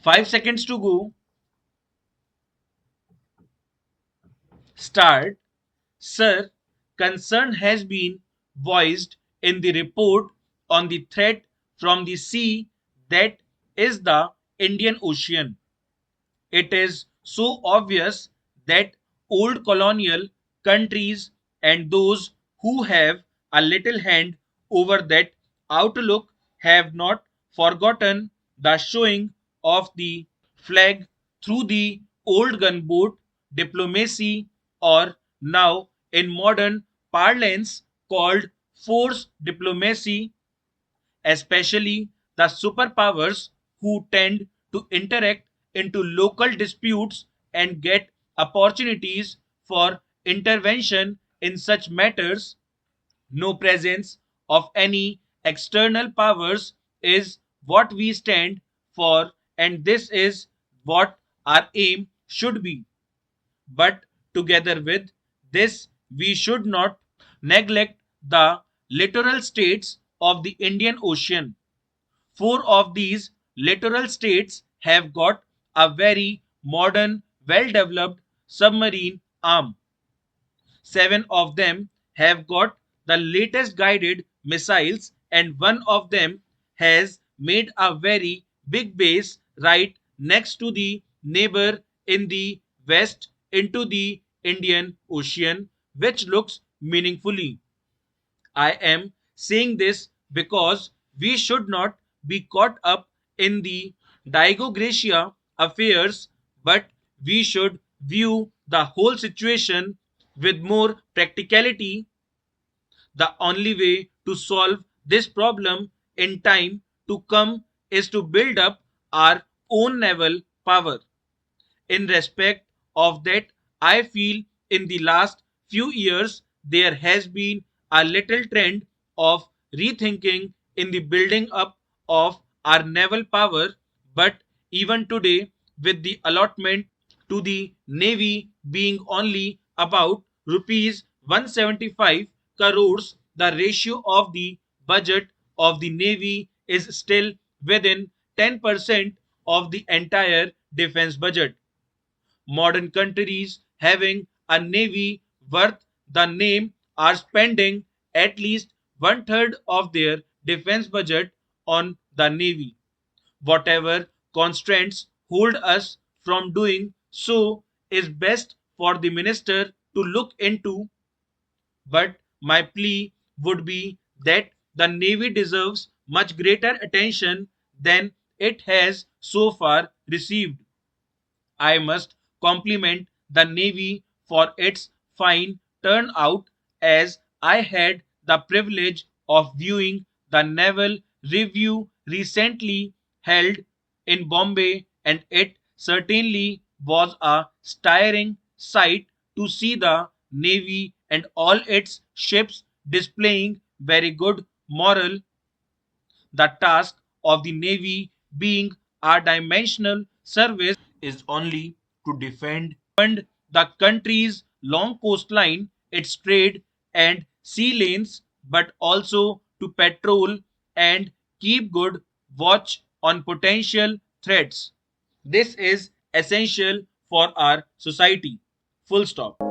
5 seconds to go. Start. Sir, concern has been voiced in the report on the threat from the sea that is the Indian Ocean. It is so obvious that old colonial countries and those who have a little hand over that outlook have not forgotten the showing of the flag through the old gunboat diplomacy, or now in modern parlance called force diplomacy, especially the superpowers who tend to interact into local disputes and get opportunities for intervention in such matters. No presence of any external powers is what we stand for, and this is what our aim should be. But together with this, we should not neglect the littoral states of the Indian Ocean. Four of these littoral states have got a very modern, well developed submarine arm. Seven of them have got the latest guided missiles, and one of them has made a very big base right next to the neighbor in the west into the Indian Ocean, which looks meaningfully. I am saying this because we should not be caught up in the Diego Gracia affairs, but we should view the whole situation with more practicality. The only way to solve this problem in time to come is to build up our own naval power. In respect of that, I feel in the last few years there has been a little trend of rethinking in the building up of our naval power, but even today, with the allotment to the navy being only about rupees 175 crores, the ratio of the budget of the navy is still within 10% of the entire defense budget. Modern countries having a navy worth the name are spending at least one third of their defense budget on the navy. Whatever constraints hold us from doing so is best for the minister to look into, but my plea would be that the Navy deserves much greater attention than it has so far received. I must compliment the Navy for its fine turnout, as I had the privilege of viewing the Naval Review recently held in Bombay, and it certainly was a stirring sight to see the Navy and all its ships displaying very good morale. The task of the Navy being a dimensional service is only to defend the country's long coastline, its trade and sea lanes, but also to patrol and keep good watch on potential threats. This is essential for our society. Full stop.